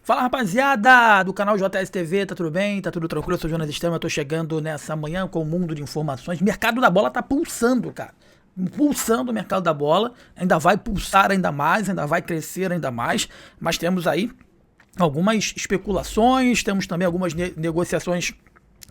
Fala, rapaziada do canal JS TV, tá tudo bem? Tá tudo tranquilo? Eu sou o Jonas Estama, eu tô chegando nessa manhã com o mundo de informações. O mercado da bola tá pulsando, cara. Pulsando o mercado da bola, ainda vai pulsar ainda mais, ainda vai crescer ainda mais, mas temos aí algumas especulações, temos também algumas negociações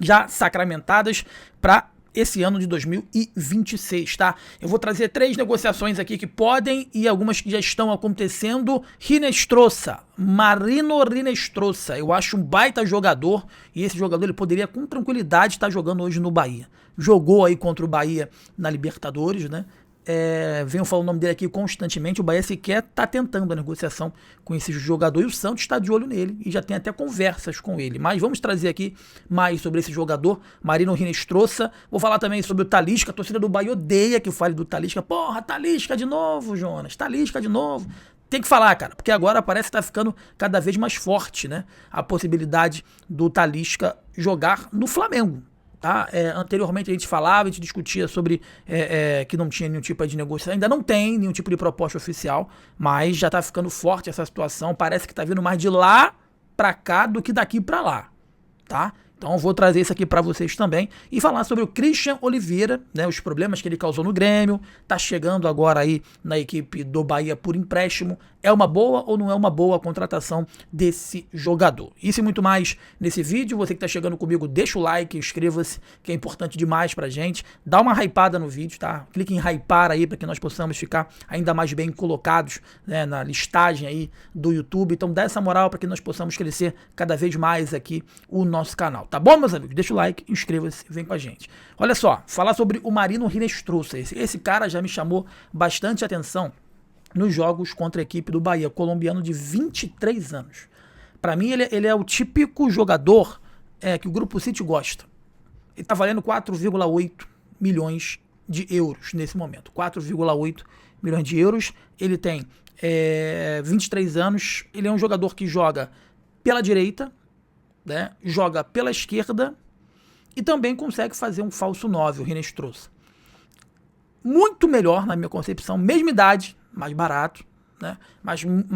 já sacramentadas para esse ano de 2026, tá? Eu vou trazer 3 negociações aqui que podem e algumas que já estão acontecendo. Hinestrosa, Marino Hinestrosa, eu acho um baita jogador e esse jogador ele poderia com tranquilidade estar jogando hoje no Bahia. Jogou aí contra o Bahia na Libertadores, né? Venho falando o nome dele aqui constantemente. O Bahia sequer está tentando a negociação com esse jogador e o Santos está de olho nele e já tem até conversas com ele. Mas vamos trazer aqui mais sobre esse jogador, Marino Hinestrosa. Vou falar também sobre o Talisca. A torcida do Bahia odeia que eu fale do Talisca. Porra, Talisca de novo, Jonas. Talisca de novo. Tem que falar, cara, porque agora parece que tá ficando cada vez mais forte, né? A possibilidade do Talisca jogar no Flamengo. Tá? Anteriormente a gente falava, a gente discutia sobre que não tinha nenhum tipo de negociação, ainda não tem nenhum tipo de proposta oficial, mas já tá ficando forte essa situação, parece que tá vindo mais de lá pra cá do que daqui pra lá, tá? Então eu vou trazer isso aqui para vocês também e falar sobre o Christian Oliveira, né, os problemas que ele causou no Grêmio, tá chegando agora aí na equipe do Bahia por empréstimo. É uma boa ou não é uma boa a contratação desse jogador? Isso e muito mais nesse vídeo. Você que tá chegando comigo, deixa o like, inscreva-se, que é importante demais pra gente. Dá uma hypada no vídeo, tá? Clique em hypar aí para que nós possamos ficar ainda mais bem colocados, né, na listagem aí do YouTube. Então dá essa moral para que nós possamos crescer cada vez mais aqui o nosso canal. Tá bom, meus amigos? Deixa o like, inscreva-se, vem com a gente. Olha só, falar sobre o Marino Hinestrosa. Esse cara já me chamou bastante atenção nos jogos contra a equipe do Bahia, colombiano de 23 anos. Para mim, ele é o típico jogador que o Grupo City gosta. Ele tá valendo 4,8 milhões de euros nesse momento. 4,8 milhões de euros. Ele tem 23 anos. Ele é um jogador que joga pela direita, né? Joga pela esquerda e também consegue fazer um falso 9, o Hinestrosa. Muito melhor, na minha concepção, mesma idade, mais barato, né?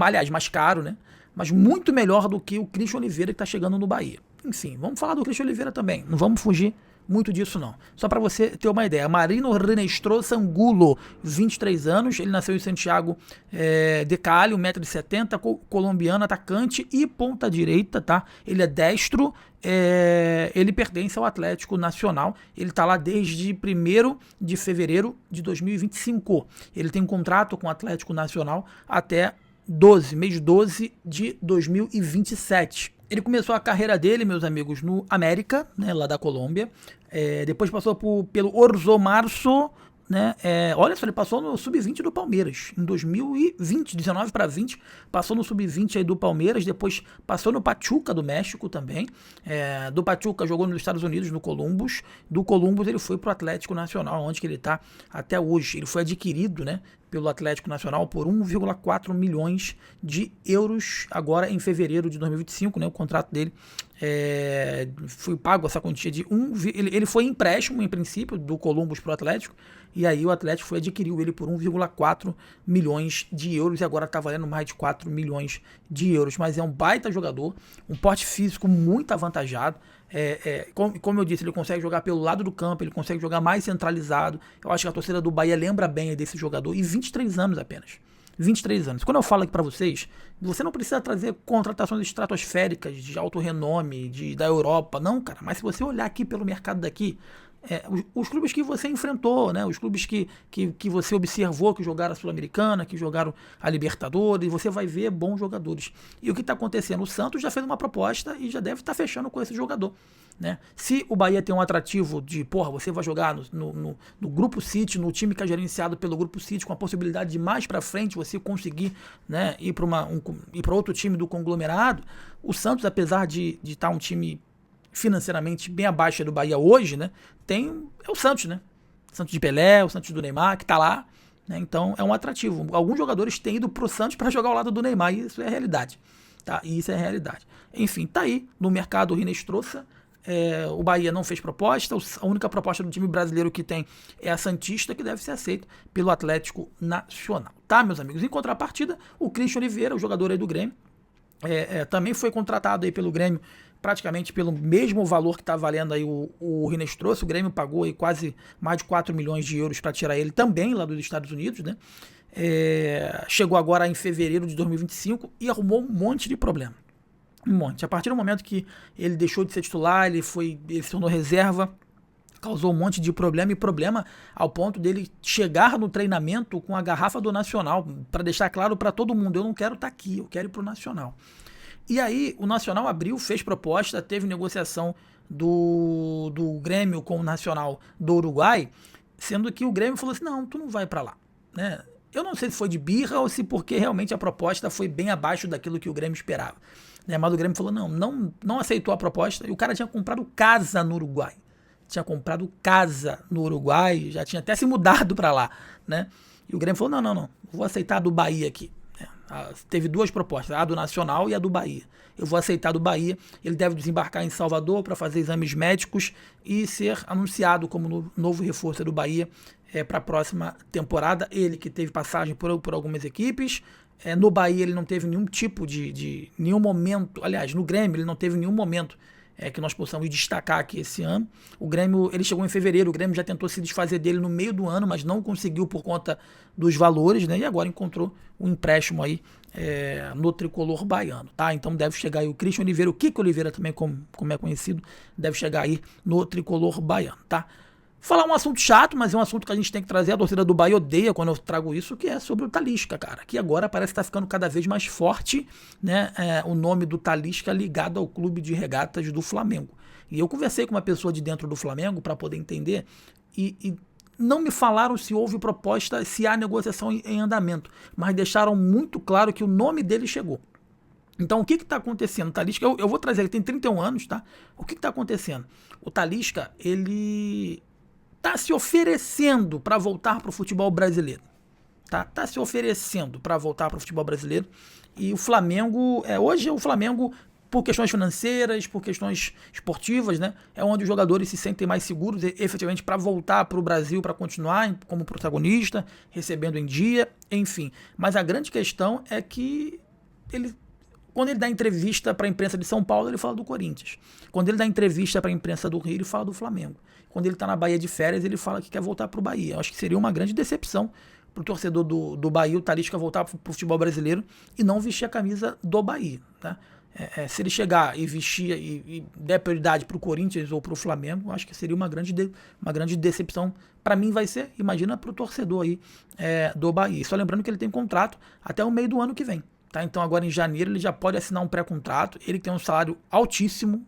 Aliás, mais caro, né? Mas muito melhor do que o Christian Oliveira que está chegando no Bahia. Enfim, vamos falar do Christian Oliveira também, não vamos fugir muito disso não. Só para você ter uma ideia, Marino Hinestrosa Angulo, 23 anos, ele nasceu em Santiago de Cali, 1,70 m, colombiano, atacante e ponta direita, tá? Ele é destro, ele pertence ao Atlético Nacional, ele tá lá desde 1º de fevereiro de 2025. Ele tem um contrato com o Atlético Nacional até mês 12 de 2027. Ele começou a carreira dele, meus amigos, no América, né, lá da Colômbia. Depois passou pelo Orzo Março, né? Olha só, ele passou no Sub-20 do Palmeiras em 2020, 19 para 20, passou no Sub-20 aí do Palmeiras, depois passou no Pachuca do México também. Do Pachuca jogou nos Estados Unidos, no Columbus. Do Columbus ele foi pro Atlético Nacional, onde que ele tá até hoje. Ele foi adquirido, né, pelo Atlético Nacional por 1,4 milhões de euros agora em fevereiro de 2025, né? O contrato dele foi pago essa quantia de ele foi empréstimo em princípio do Columbus para o Atlético e aí o Atlético adquiriu ele por 1,4 milhões de euros e agora está valendo mais de 4 milhões de euros, mas é um baita jogador, um porte físico muito avantajado. Como eu disse, ele consegue jogar pelo lado do campo, ele consegue jogar mais centralizado. Eu acho que a torcida do Bahia lembra bem desse jogador, e 23 anos apenas. 23 anos. Quando eu falo aqui para vocês, você não precisa trazer contratações estratosféricas de alto renome da Europa, não, cara. Mas se você olhar aqui pelo mercado daqui, os clubes que você enfrentou, né? Os clubes que você observou que jogaram a Sul-Americana, que jogaram a Libertadores, você vai ver bons jogadores. E o que está acontecendo? O Santos já fez uma proposta e já deve estar fechando com esse jogador, né? Se o Bahia tem um atrativo de, você vai jogar no Grupo City, no time que é gerenciado pelo Grupo City, com a possibilidade de mais para frente você conseguir, né, ir para outro time do conglomerado, o Santos, apesar de estar um time financeiramente bem abaixo do Bahia hoje, né, é o Santos, né? O Santos de Pelé, o Santos do Neymar, que tá lá, né? Então é um atrativo. Alguns jogadores têm ido pro Santos para jogar ao lado do Neymar, e isso é realidade, tá? E isso é realidade. Enfim, tá aí no mercado o Hinestrosa. O Bahia não fez proposta, a única proposta do time brasileiro que tem é a Santista, que deve ser aceita pelo Atlético Nacional, tá, meus amigos? Em contrapartida, o Christian Oliveira, o jogador aí do Grêmio, também foi contratado aí pelo Grêmio praticamente pelo mesmo valor que está valendo aí o Hinestrosa. O Grêmio pagou aí quase mais de 4 milhões de euros para tirar ele também lá dos Estados Unidos, né? Chegou agora em fevereiro de 2025 e arrumou um monte de problema. Um monte. A partir do momento que ele deixou de ser titular, ele se tornou reserva, causou um monte de problema ao ponto dele chegar no treinamento com a garrafa do Nacional, para deixar claro para todo mundo, eu não quero estar aqui, eu quero ir pro Nacional. E aí o Nacional abriu, fez proposta, teve negociação do Grêmio com o Nacional do Uruguai, sendo que o Grêmio falou assim, não, tu não vai para lá, né? Eu não sei se foi de birra ou se porque realmente a proposta foi bem abaixo daquilo que o Grêmio esperava, né? Mas o Grêmio falou, não aceitou a proposta, e o cara tinha comprado casa no Uruguai. Já tinha até se mudado para lá, né? E o Grêmio falou, não, vou aceitar a do Bahia aqui. Teve duas propostas, a do Nacional e a do Bahia. Eu vou aceitar a do Bahia. Ele deve desembarcar em Salvador para fazer exames médicos e ser anunciado como novo reforço do Bahia para a próxima temporada. Ele que teve passagem por algumas equipes. No Bahia ele não teve nenhum tipo de nenhum momento, aliás, no Grêmio ele não teve nenhum momento que nós possamos destacar aqui esse ano. O Grêmio, ele chegou em fevereiro, o Grêmio já tentou se desfazer dele no meio do ano, mas não conseguiu por conta dos valores, né? E agora encontrou um empréstimo aí no tricolor baiano, tá? Então deve chegar aí o Christian Oliveira, o Kiko Oliveira também, como é conhecido, deve chegar aí no tricolor baiano, tá? Falar um assunto chato, mas é um assunto que a gente tem que trazer, a torcida do Bahia odeia quando eu trago isso, que é sobre o Talisca, cara, que agora parece que tá ficando cada vez mais forte, né, o nome do Talisca ligado ao clube de regatas do Flamengo. E eu conversei com uma pessoa de dentro do Flamengo para poder entender e não me falaram se houve proposta, se há negociação em andamento, mas deixaram muito claro que o nome dele chegou. Então, o que está acontecendo? O Talisca, eu vou trazer, ele tem 31 anos, tá? O que está acontecendo? O Talisca, ele tá se oferecendo para voltar para o futebol brasileiro. Tá se oferecendo para voltar para o futebol brasileiro. E o Flamengo, hoje o Flamengo, por questões financeiras, por questões esportivas, né, é onde os jogadores se sentem mais seguros efetivamente para voltar para o Brasil, para continuar como protagonista, recebendo em dia, enfim. Mas a grande questão é que quando ele dá entrevista para a imprensa de São Paulo, ele fala do Corinthians. Quando ele dá entrevista para a imprensa do Rio, ele fala do Flamengo. Quando ele está na Bahia de férias, ele fala que quer voltar para o Bahia. Eu acho que seria uma grande decepção para o torcedor do Bahia, o Talisca, voltar para o futebol brasileiro e não vestir a camisa do Bahia, tá? Se ele chegar e vestir e der prioridade para o Corinthians ou para o Flamengo, eu acho que seria uma grande decepção. Para mim vai ser, imagina para o torcedor aí do Bahia. Só lembrando que ele tem contrato até o meio do ano que vem. Tá? Então agora em janeiro ele já pode assinar um pré-contrato. Ele tem um salário altíssimo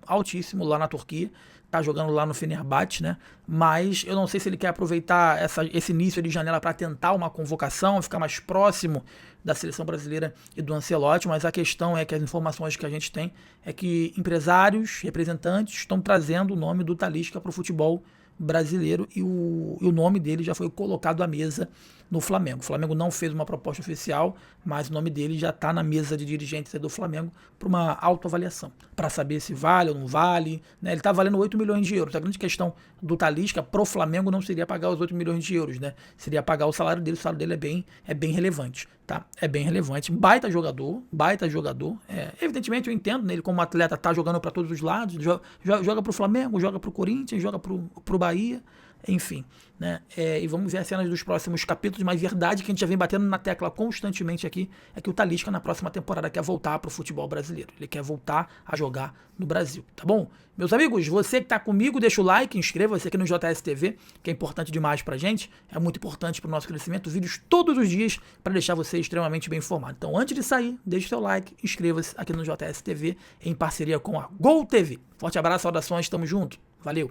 lá na Turquia. Tá jogando lá no Fenerbahçe, né? Mas eu não sei se ele quer aproveitar esse início de janela para tentar uma convocação, ficar mais próximo da seleção brasileira e do Ancelotti, mas a questão é que as informações que a gente tem é que empresários, representantes estão trazendo o nome do Talisca para o futebol brasileiro e o nome dele já foi colocado à mesa no Flamengo. O Flamengo não fez uma proposta oficial, mas o nome dele já está na mesa de dirigentes do Flamengo para uma autoavaliação, para saber se vale ou não vale, né? Ele está valendo 8 milhões de euros. A grande questão do Talisca pro Flamengo não seria pagar os 8 milhões de euros, né? Seria pagar o salário dele é bem relevante, tá? É bem relevante. Baita jogador. Evidentemente eu entendo, né? Ele como atleta tá jogando para todos os lados, joga pro Flamengo, joga pro Corinthians, joga pro Bahia, enfim, né? E vamos ver as cenas dos próximos capítulos, mas verdade que a gente já vem batendo na tecla constantemente aqui é que o Talisca na próxima temporada quer voltar pro futebol brasileiro, ele quer voltar a jogar no Brasil, tá bom? Meus amigos, você que tá comigo, deixa o like, inscreva-se aqui no JS TV, que é importante demais pra gente, é muito importante pro nosso crescimento, vídeos todos os dias para deixar você extremamente bem informado. Então antes de sair, deixe o seu like, inscreva-se aqui no JS TV em parceria com a Gol TV. Forte abraço, saudações, tamo junto, valeu!